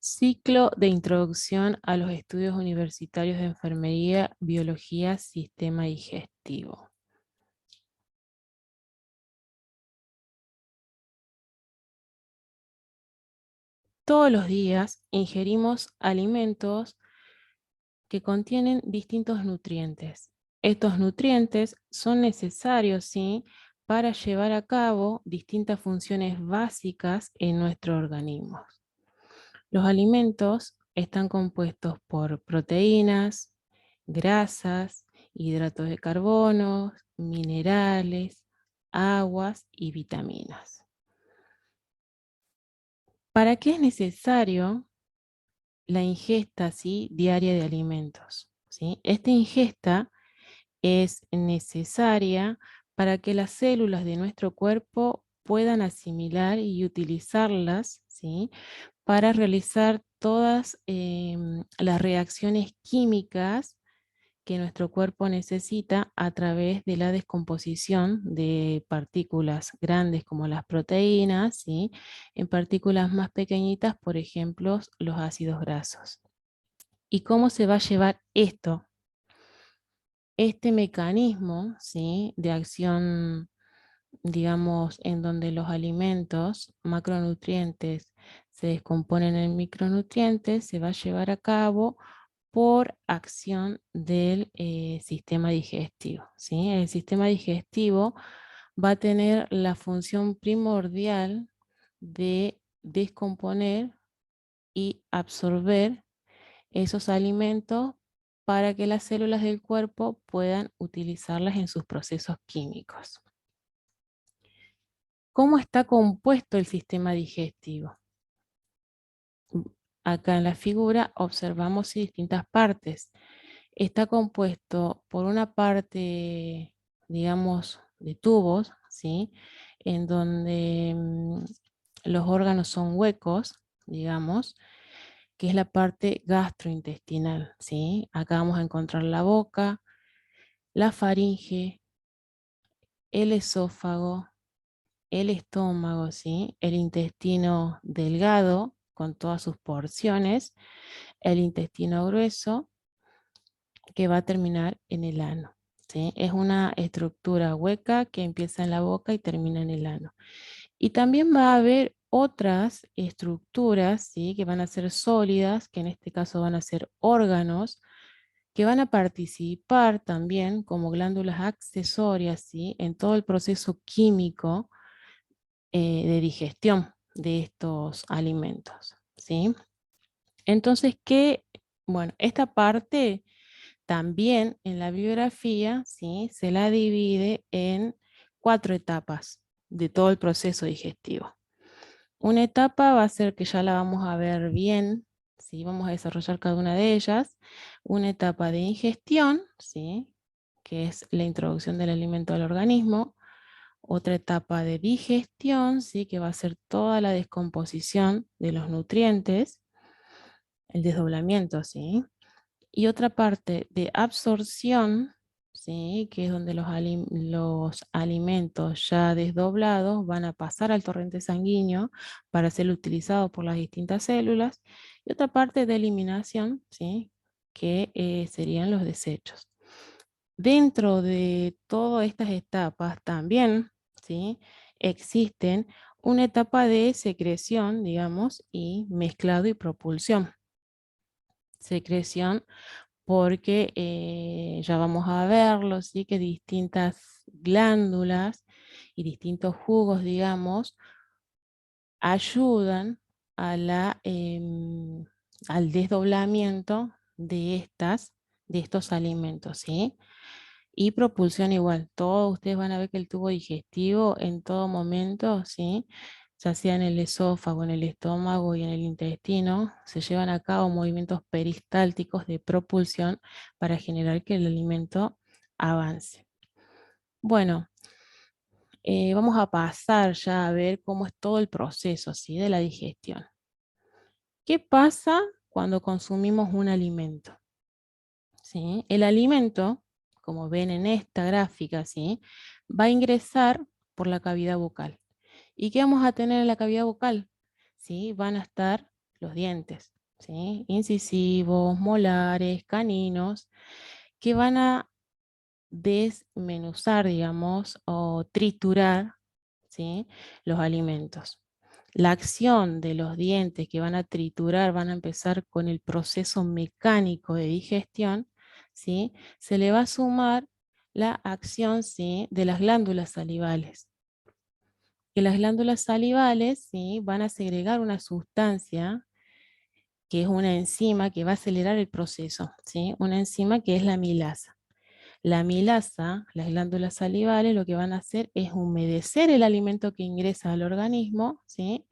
Ciclo de introducción a los estudios universitarios de enfermería, biología, sistema digestivo. Todos los días ingerimos alimentos que contienen distintos nutrientes. Estos nutrientes son necesarios, ¿sí?, para llevar a cabo distintas funciones básicas en nuestro organismo. Los alimentos están compuestos por proteínas, grasas, hidratos de carbono, minerales, aguas y vitaminas. ¿Para qué es necesario la ingesta, ¿sí?, diaria de alimentos? ¿Sí? Esta ingesta es necesaria para que las células de nuestro cuerpo puedan asimilar y utilizarlas, ¿sí?, para realizar todas las reacciones químicas que nuestro cuerpo necesita a través de la descomposición de partículas grandes como las proteínas, ¿sí?, en partículas más pequeñitas, por ejemplo, los ácidos grasos. ¿Y cómo se va a llevar esto? Este mecanismo, ¿sí?, de acción, digamos, en donde los alimentos, macronutrientes, se descomponen en micronutrientes, se va a llevar a cabo por acción del sistema digestivo, ¿sí? El sistema digestivo va a tener la función primordial de descomponer y absorber esos alimentos para que las células del cuerpo puedan utilizarlas en sus procesos químicos. ¿Cómo está compuesto el sistema digestivo? Mm, Acá en la figura observamos, sí, distintas partes. Está compuesto por una parte, digamos, de tubos, ¿sí?, en donde los órganos son huecos, digamos, que es la parte gastrointestinal, ¿sí? Acá vamos a encontrar la boca, la faringe, el esófago, el estómago, ¿sí?, el intestino delgado con todas sus porciones, el intestino grueso, que va a terminar en el ano, ¿sí? Es una estructura hueca que empieza en la boca y termina en el ano. Y también va a haber otras estructuras, ¿sí?, que van a ser sólidas, que en este caso van a ser órganos, que van a participar también como glándulas accesorias, ¿sí?, en todo el proceso químico de digestión de estos alimentos, ¿sí? Entonces, bueno, esta parte también en la bibliografía, ¿sí?, se la divide en 4 etapas de todo el proceso digestivo. Una etapa va a ser que ya la vamos a ver bien, ¿sí?, vamos a desarrollar cada una de ellas. Una etapa de ingestión, ¿sí?, que es la introducción del alimento al organismo. Otra etapa de digestión, ¿sí?, que va a ser toda la descomposición de los nutrientes, el desdoblamiento, ¿sí? Y otra parte de absorción, ¿sí?, que es donde los alimentos ya desdoblados van a pasar al torrente sanguíneo para ser utilizados por las distintas células. Y otra parte de eliminación, ¿sí?, que serían los desechos. Dentro de todas estas etapas también, ¿sí?, existen una etapa de secreción, digamos, y mezclado y propulsión. Secreción porque ya vamos a verlo, ¿sí?, que distintas glándulas y distintos jugos, digamos, ayudan a al desdoblamiento de estos alimentos, ¿sí? Y propulsión igual, todos ustedes van a ver que el tubo digestivo en todo momento, ¿sí?, ya sea en el esófago, en el estómago y en el intestino, se llevan a cabo movimientos peristálticos de propulsión para generar que el alimento avance. Bueno, vamos a pasar ya a ver cómo es todo el proceso, ¿sí?, de la digestión. ¿Qué pasa cuando consumimos un alimento? ¿Sí? El alimento, como ven en esta gráfica, ¿sí?, va a ingresar por la cavidad bucal. ¿Y qué vamos a tener en la cavidad bucal? ¿Sí? Van a estar los dientes, ¿sí? Incisivos, molares, caninos, que van a desmenuzar, digamos, o triturar, ¿sí?, los alimentos. La acción de los dientes que van a triturar, van a empezar con el proceso mecánico de digestión, ¿sí? Se le va a sumar la acción, ¿sí?, de las glándulas salivales. Que las glándulas salivales, ¿sí?, van a segregar una sustancia que es una enzima que va a acelerar el proceso, ¿sí? Una enzima que es la amilasa. La amilasa, las glándulas salivales, lo que van a hacer es humedecer el alimento que ingresa al organismo, ¿sí?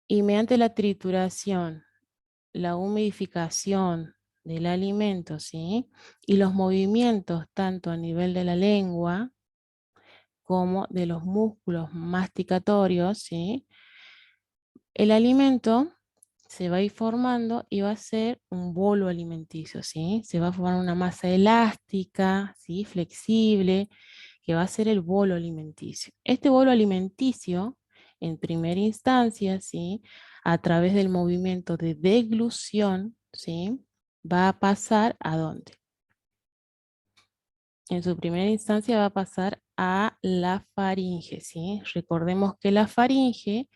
Y mediante la trituración, la humidificación del alimento, ¿sí?, y los movimientos tanto a nivel de la lengua como de los músculos masticatorios, ¿sí?, el alimento se va a ir formando y va a ser un bolo alimenticio, ¿sí? Se va a formar una masa elástica, ¿sí?, flexible, que va a ser el bolo alimenticio. Este bolo alimenticio, en primera instancia, ¿sí?, a través del movimiento de deglución, ¿sí?, va a pasar ¿a dónde? En su primera instancia va a pasar a la faringe, ¿sí? Recordemos que la faringe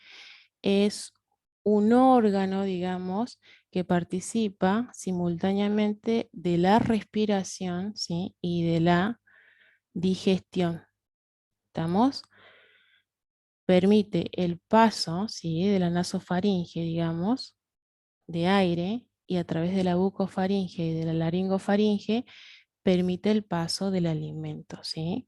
es un órgano, digamos, que participa simultáneamente de la respiración, ¿sí?, y de la digestión. ¿Estamos? Permite el paso, ¿sí?, de la nasofaringe, digamos, de aire, y a través de la bucofaringe y de la laringofaringe permite el paso del alimento, ¿sí?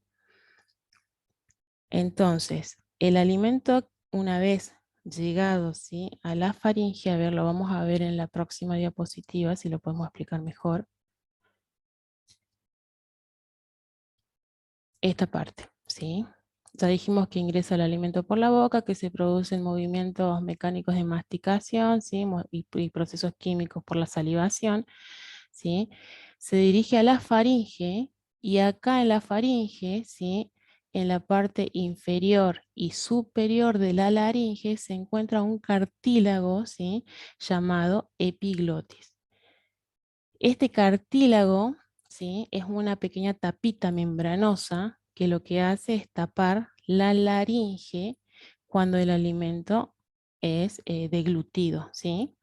Entonces, el alimento, una vez llegado, ¿sí?, a la faringe, a ver, lo vamos a ver en la próxima diapositiva, si lo podemos explicar mejor. Esta parte, ¿sí? Ya dijimos que ingresa el alimento por la boca, que se producen movimientos mecánicos de masticación, ¿sí?, y procesos químicos por la salivación, ¿sí? Se dirige a la faringe, y acá en la faringe, ¿sí?, en la parte inferior y superior de la laringe se encuentra un cartílago, ¿sí?, llamado epiglotis. Este cartílago, ¿sí?, es una pequeña tapita membranosa que lo que hace es tapar la laringe cuando el alimento es deglutido, ¿sí?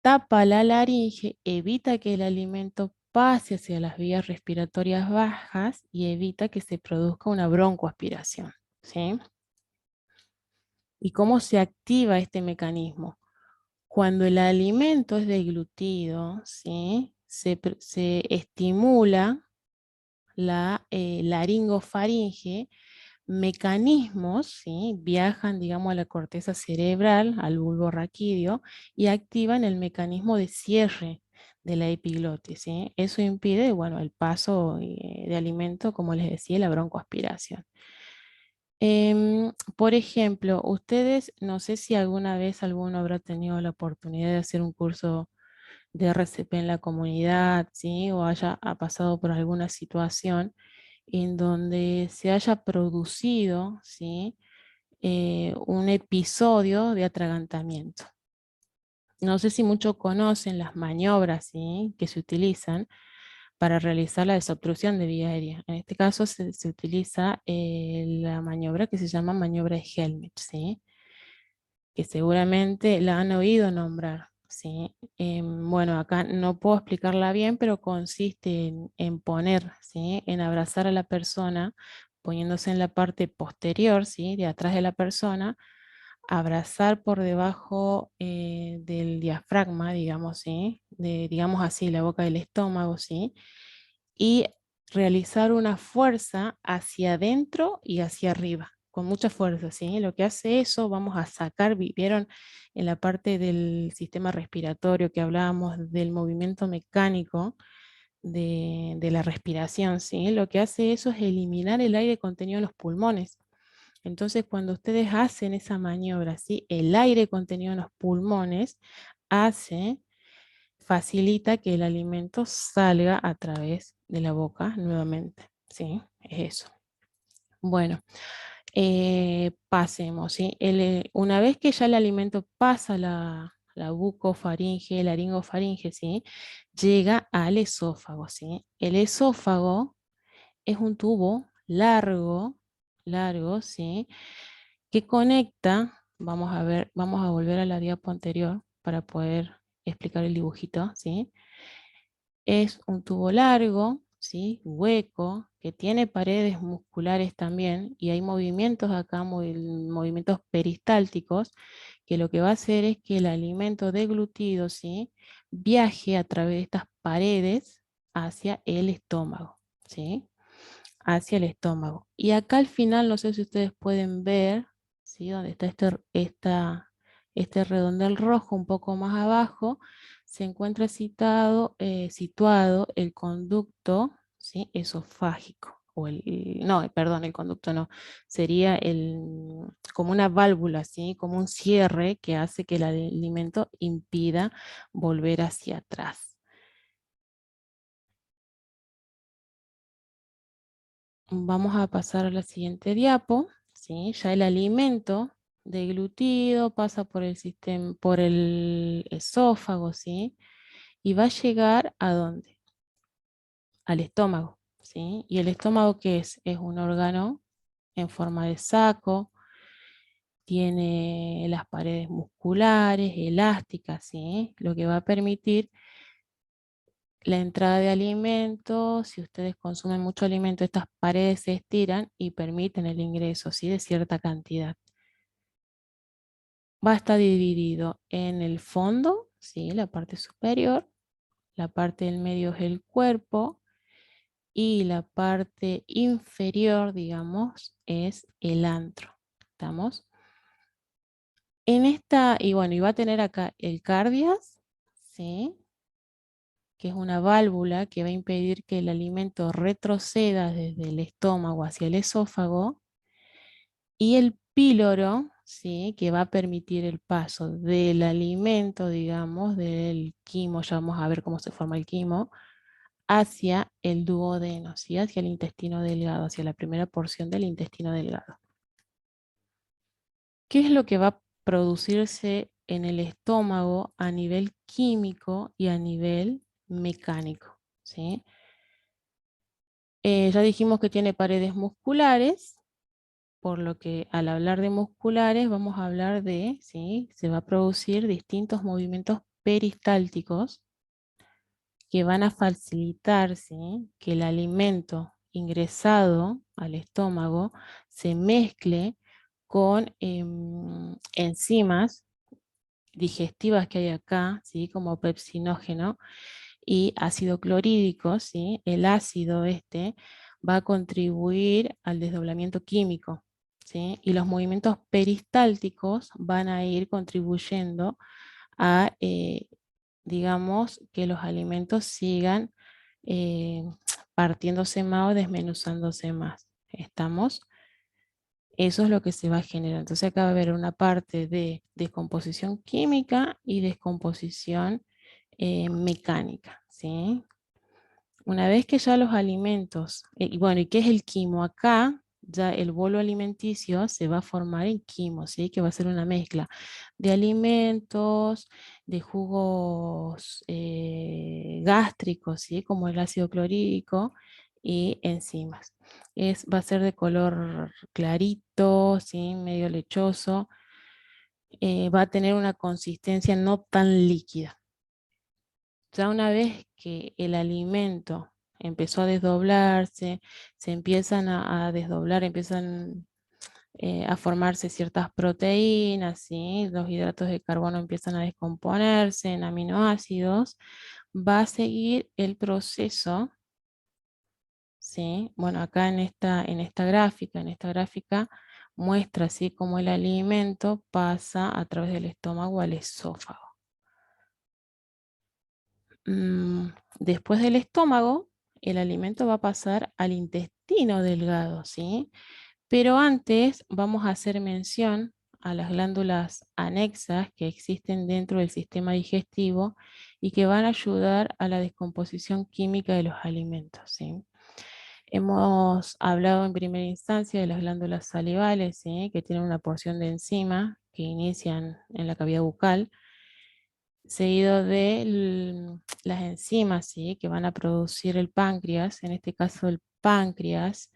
Tapa la laringe, evita que el alimento pase hacia las vías respiratorias bajas y evita que se produzca una broncoaspiración, ¿sí? ¿Y cómo se activa este mecanismo? Cuando el alimento es deglutido, ¿sí?, se estimula la laringofaringe, mecanismos, ¿sí?, viajan, digamos, a la corteza cerebral, al bulbo raquídeo, y activan el mecanismo de cierre de la epiglotis, ¿sí? Eso impide, bueno, el paso de alimento, como les decía, la broncoaspiración. Por ejemplo, ustedes, no sé si alguna vez alguno habrá tenido la oportunidad de hacer un curso de RCP en la comunidad, ¿sí?, o ha pasado por alguna situación en donde se haya producido, ¿sí?, un episodio de atragantamiento. No sé si muchos conocen las maniobras, ¿sí?, que se utilizan para realizar la desobstrucción de vía aérea. En este caso se utiliza la maniobra que se llama maniobra de Helmich, ¿sí?, que seguramente la han oído nombrar, ¿sí? Bueno, acá no puedo explicarla bien, pero consiste en poner, ¿sí?, en abrazar a la persona, poniéndose en la parte posterior, ¿sí?, de atrás de la persona, abrazar por debajo del diafragma, digamos, ¿sí?, digamos así, la boca del estómago, ¿sí?, y realizar una fuerza hacia adentro y hacia arriba, con mucha fuerza, ¿sí? Lo que hace eso, vamos a sacar, vieron en la parte del sistema respiratorio que hablábamos del movimiento mecánico de la respiración, ¿sí? Lo que hace eso es eliminar el aire contenido en los pulmones. Entonces, cuando ustedes hacen esa maniobra, ¿sí?, el aire contenido en los pulmones facilita que el alimento salga a través de la boca nuevamente, ¿sí? Es eso. Bueno, pasemos, ¿sí? Una vez que ya el alimento pasa la bucofaringe, laringofaringe, ¿sí? Llega al esófago, ¿sí? El esófago es un tubo largo, largo, ¿sí? Que conecta, vamos a ver, vamos a volver a la diapo anterior para poder explicar el dibujito, ¿sí? Es un tubo largo, ¿sí? Hueco, que tiene paredes musculares también, y hay movimientos acá, movimientos peristálticos, que lo que va a hacer es que el alimento deglutido, ¿sí? Viaje a través de estas paredes hacia el estómago, ¿sí? Hacia el estómago. Y acá al final, no sé si ustedes pueden ver, ¿sí? Donde está este redondel rojo un poco más abajo, se encuentra situado el conducto, ¿sí? Esofágico. No, perdón, el conducto no. Sería como una válvula, ¿sí? Como un cierre que hace que el alimento impida volver hacia atrás. Vamos a pasar a la siguiente diapo, ¿sí? Ya el alimento deglutido pasa por el sistema, por el esófago, ¿sí? Y va a llegar ¿a dónde? Al estómago, ¿sí? ¿Y el estómago qué es? Es un órgano en forma de saco, tiene las paredes musculares, elásticas, ¿sí? Lo que va a permitir la entrada de alimentos. Si ustedes consumen mucho alimento, estas paredes se estiran y permiten el ingreso, ¿sí? De cierta cantidad. Va a estar dividido en el fondo, ¿sí? La parte superior, la parte del medio es el cuerpo y la parte inferior, digamos, es el antro. ¿Estamos? En esta, y bueno, y va a tener acá el cardias, ¿sí? Que es una válvula que va a impedir que el alimento retroceda desde el estómago hacia el esófago, y el píloro, ¿sí? Que va a permitir el paso del alimento, digamos, del quimo, ya vamos a ver cómo se forma el quimo, hacia el duodeno, ¿sí? Hacia el intestino delgado, hacia la primera porción del intestino delgado. ¿Qué es lo que va a producirse en el estómago a nivel químico y a nivel mecánico? ¿Sí? Ya dijimos que tiene paredes musculares, por lo que al hablar de musculares vamos a hablar de, ¿sí? Se va a producir distintos movimientos peristálticos que van a facilitar, ¿sí? Que el alimento ingresado al estómago se mezcle con enzimas digestivas que hay acá, ¿sí? Como pepsinógeno y ácido clorhídrico, ¿sí? El ácido este va a contribuir al desdoblamiento químico, ¿sí? Y los movimientos peristálticos van a ir contribuyendo a, digamos, que los alimentos sigan eh, partiéndose más o desmenuzándose más. ¿Estamos? Eso es lo que se va a generar. Entonces acá va a haber una parte de descomposición química y descomposición mecánica, ¿sí? Una vez que ya los alimentos, y bueno, ¿y qué es el quimo? Acá ya el bolo alimenticio se va a formar en quimo, ¿sí? Que va a ser una mezcla de alimentos, de jugos gástricos, ¿sí? Como el ácido clorhídrico y enzimas. Va a ser de color clarito, ¿sí? Medio lechoso. Va a tener una consistencia no tan líquida. Ya una vez que el alimento empezó a desdoblarse, se empiezan a desdoblar, empiezan a formarse ciertas proteínas, ¿sí? Los hidratos de carbono empiezan a descomponerse en aminoácidos, va a seguir el proceso, ¿sí? Bueno, acá en esta gráfica muestra así cómo el alimento pasa a través del estómago al esófago. Mm, Después del estómago, el alimento va a pasar al intestino delgado, ¿sí? Pero antes vamos a hacer mención a las glándulas anexas que existen dentro del sistema digestivo y que van a ayudar a la descomposición química de los alimentos, ¿sí? Hemos hablado en primera instancia de las glándulas salivales, ¿sí? Que tienen una porción de enzima que inician en la cavidad bucal, seguido de las enzimas, ¿sí? Que van a producir el páncreas. En este caso el páncreas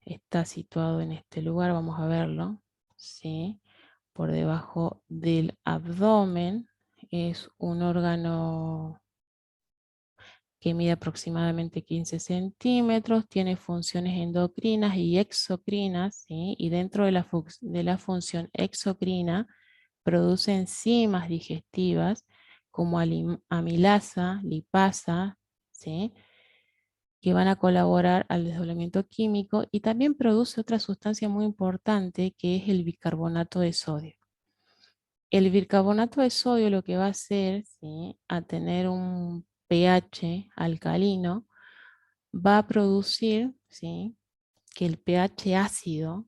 está situado en este lugar, vamos a verlo, ¿sí? Por debajo del abdomen. Es un órgano que mide aproximadamente 15 centímetros, tiene funciones endocrinas y exocrinas, ¿sí? Y dentro de la función exocrina produce enzimas digestivas como amilasa, lipasa, ¿sí? Que van a colaborar al desdoblamiento químico, y también produce otra sustancia muy importante que es el bicarbonato de sodio. El bicarbonato de sodio lo que va a hacer, ¿sí? A tener un pH alcalino, va a producir, ¿sí? Que el pH ácido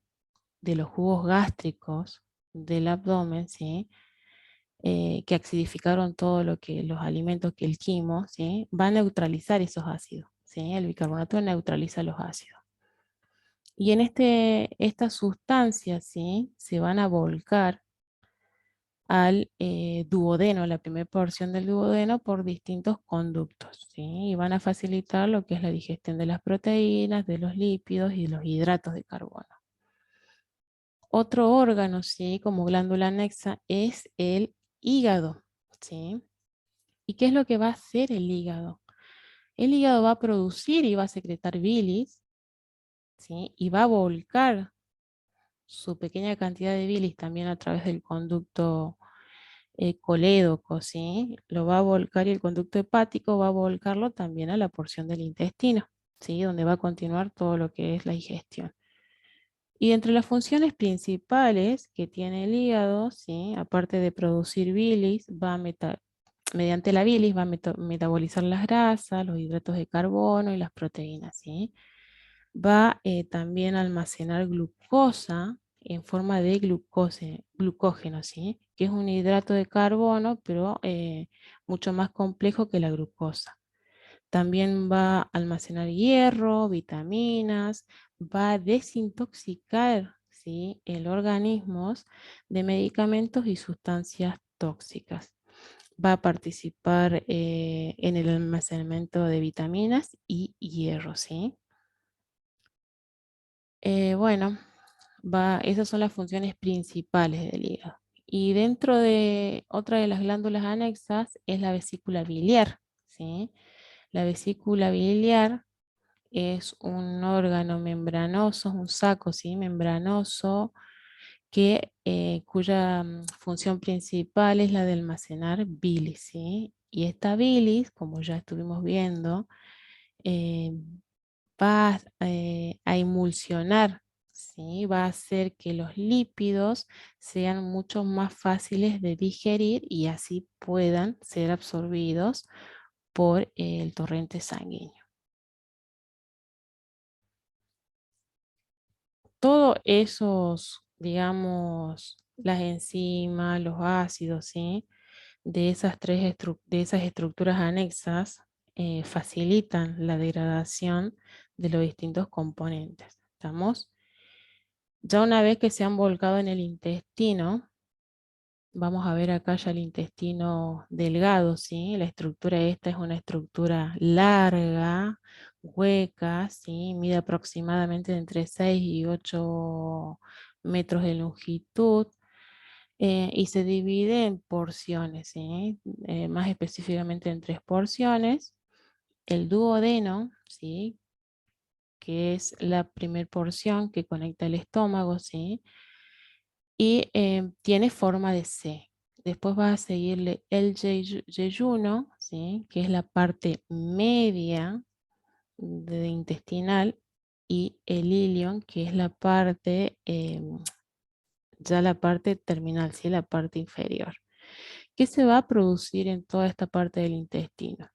de los jugos gástricos del abdomen, ¿sí? Que acidificaron todo lo que los alimentos que el quimo, ¿sí? Va a neutralizar esos ácidos, ¿sí? El bicarbonato neutraliza los ácidos. Y en estas sustancias, ¿sí? Se van a volcar al duodeno, la primera porción del duodeno, por distintos conductos, ¿sí? Y van a facilitar lo que es la digestión de las proteínas, de los lípidos y los hidratos de carbono. Otro órgano, ¿sí? Como glándula anexa, es el hígado, ¿sí? ¿Y qué es lo que va a hacer el hígado? El hígado va a producir y va a secretar bilis, ¿sí? Y va a volcar su pequeña cantidad de bilis también a través del conducto colédoco, ¿sí? Lo va a volcar, y el conducto hepático va a volcarlo también a la porción del intestino, ¿sí? Donde va a continuar todo lo que es la digestión. Y entre las funciones principales que tiene el hígado, ¿sí? Aparte de producir bilis, mediante la bilis va a metabolizar las grasas, los hidratos de carbono y las proteínas, ¿sí? Va también a almacenar glucosa en forma de glucógeno, ¿sí? Que es un hidrato de carbono, pero mucho más complejo que la glucosa. También va a almacenar hierro, vitaminas, va a desintoxicar, ¿sí? El organismo de medicamentos y sustancias tóxicas. Va a participar en el almacenamiento de vitaminas y hierro, ¿sí? Bueno, esas son las funciones principales del hígado. Y dentro de otra de las glándulas anexas es la vesícula biliar, ¿sí? La vesícula biliar es un órgano membranoso, un saco, ¿sí? Membranoso, cuya función principal es la de almacenar bilis, ¿sí? Y esta bilis, como ya estuvimos viendo, eh, va a emulsionar, ¿sí? Va a hacer que los lípidos sean mucho más fáciles de digerir y así puedan ser absorbidos por el torrente sanguíneo. Todos esos, digamos, las enzimas, los ácidos, ¿sí? De esas estructuras anexas facilitan la degradación de los distintos componentes. ¿Estamos? Ya una vez que se han volcado en el intestino, vamos a ver acá ya el intestino delgado, ¿sí? La estructura esta es una estructura larga, hueca, ¿sí? Mide aproximadamente entre 6 y 8 metros de longitud, y se divide en porciones, ¿sí? Más específicamente en tres porciones. El duodeno, ¿sí? Que es la primera porción que conecta el estómago, ¿sí? Y tiene forma de C. Después va a seguirle el yeyuno, ¿sí? Que es la parte media de intestinal, y el ilion, que es la parte, ya la parte terminal, ¿sí? La parte inferior. ¿Qué se va a producir en toda esta parte del intestino?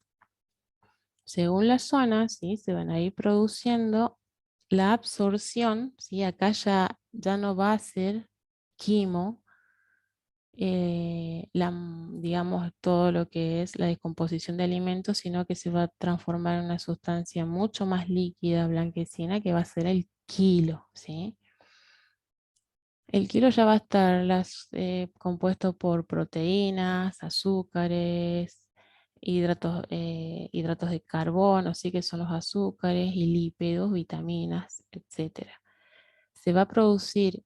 Según la zona, ¿sí? Se van a ir produciendo la absorción, ¿sí? Acá ya no va a ser quimo, digamos, todo lo que es la descomposición de alimentos, sino que se va a transformar en una sustancia mucho más líquida, blanquecina, que va a ser el quilo, ¿sí? El kilo ya va a estar compuesto por proteínas, azúcares, hidratos de carbono, sí que son los azúcares, y lípidos, vitaminas, etcétera. Se va a producir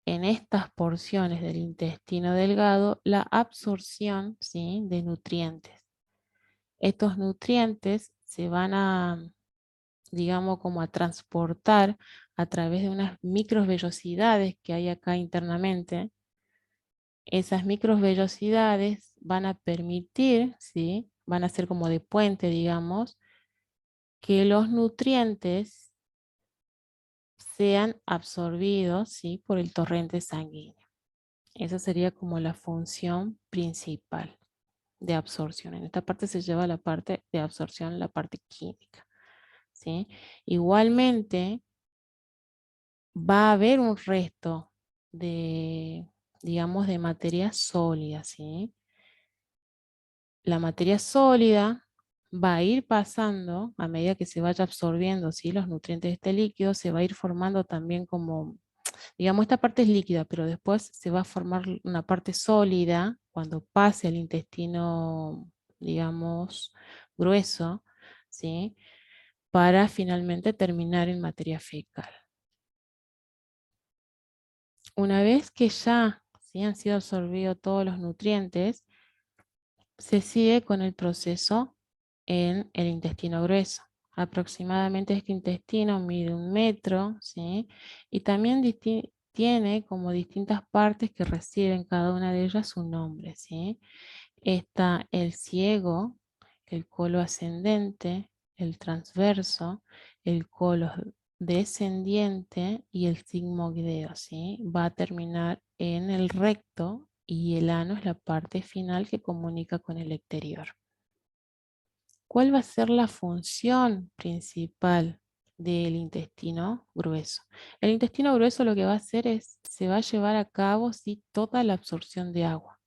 en estas porciones del intestino delgado la absorción, ¿sí?, de nutrientes. Estos nutrientes se van a, digamos, como a transportar a través de unas microvellosidades que hay acá internamente. Esas microvellosidades van a permitir, ¿sí?, van a ser como de puente, digamos, que los nutrientes sean absorbidos, ¿sí?, por el torrente sanguíneo. Esa sería como la función principal de absorción. En esta parte se lleva la parte de absorción, la parte química, ¿sí? Igualmente, va a haber un resto de, digamos, de materia sólida, ¿sí? La materia sólida va a ir pasando a medida que se vaya absorbiendo, ¿sí?, los nutrientes de este líquido, se va a ir formando también como, digamos, esta parte es líquida, pero después se va a formar una parte sólida cuando pase al intestino, digamos, grueso, ¿sí?, para finalmente terminar en materia fecal. Una vez que ya, ¿sí?, han sido absorbidos todos los nutrientes, se sigue con el proceso en el intestino grueso. Aproximadamente este intestino mide 1 metro, ¿sí? Y también tiene como distintas partes que reciben cada una de ellas su nombre, ¿sí? Está el ciego, el colo ascendente, el transverso, el colo descendiente y el sigmoideo, ¿sí? Va a terminar en el recto y el ano es la parte final que comunica con el exterior. ¿Cuál va a ser la función principal del intestino grueso? El intestino grueso lo que va a hacer es, se va a llevar a cabo, ¿sí?, toda la absorción de agua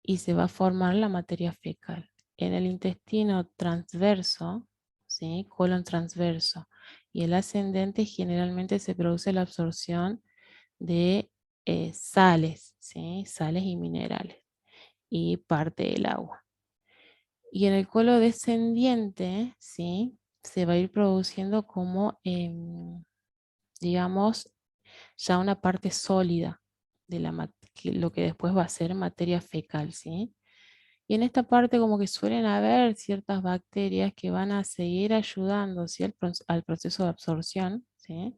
y se va a formar la materia fecal. En el intestino transverso, ¿sí?, colon transverso, y el ascendente, generalmente se produce la absorción de sales, ¿sí?, sales y minerales, y parte del agua. Y en el colon descendiente, ¿sí?, se va a ir produciendo como, digamos, ya una parte sólida de lo que después va a ser materia fecal, ¿sí? Y en esta parte como que suelen haber ciertas bacterias que van a seguir ayudando, ¿sí?, al proceso de absorción, ¿sí?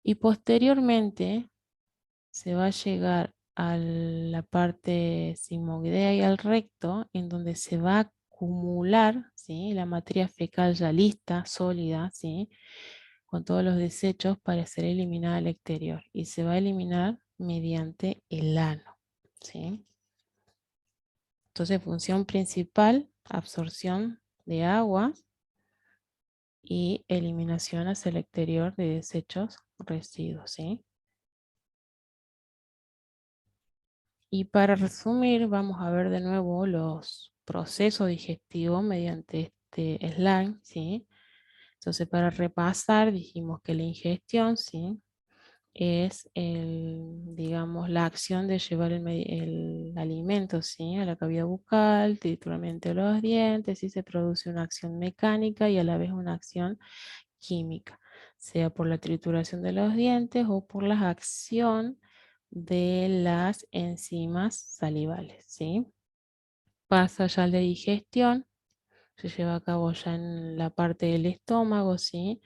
Y posteriormente se va a llegar a la parte sigmoidea y al recto, en donde se va a acumular, ¿sí?, la materia fecal ya lista, sólida, ¿sí?, con todos los desechos para ser eliminada al exterior. Y se va a eliminar mediante el ano, ¿sí? Entonces, función principal, absorción de agua y eliminación hacia el exterior de desechos, residuos, ¿sí? Y para resumir, vamos a ver de nuevo los procesos digestivos mediante este slide, ¿sí? Entonces, para repasar, dijimos que la ingestión, ¿sí?, es digamos, la acción de llevar el alimento, ¿sí?, a la cavidad bucal, trituramiento de los dientes, y se produce una acción mecánica y a la vez una acción química, sea por la trituración de los dientes o por la acción de las enzimas salivales, ¿sí? Pasa ya la digestión, se lleva a cabo ya en la parte del estómago, ¿sí?,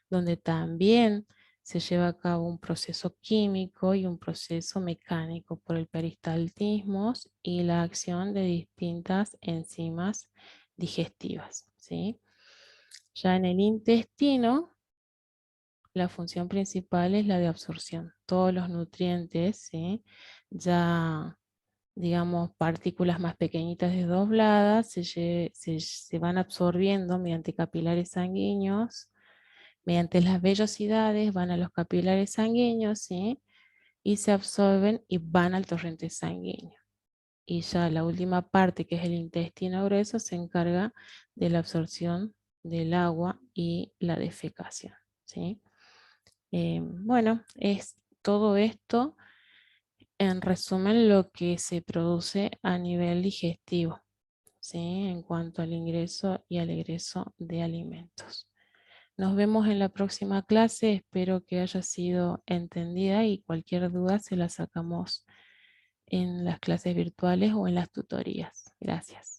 donde también se lleva a cabo un proceso químico y un proceso mecánico por el peristaltismo y la acción de distintas enzimas digestivas, ¿sí? Ya en el intestino, la función principal es la de absorción. Todos los nutrientes, ¿sí?, ya, digamos, partículas más pequeñitas desdobladas, se van absorbiendo mediante capilares sanguíneos. Mediante las vellosidades van a los capilares sanguíneos, ¿sí?, y se absorben y van al torrente sanguíneo. Y ya la última parte, que es el intestino grueso, se encarga de la absorción del agua y la defecación, ¿sí? Bueno, es todo esto, en resumen, lo que se produce a nivel digestivo, ¿sí? En cuanto al ingreso y al egreso de alimentos. Nos vemos en la próxima clase, espero que haya sido entendida y cualquier duda se la sacamos en las clases virtuales o en las tutorías. Gracias.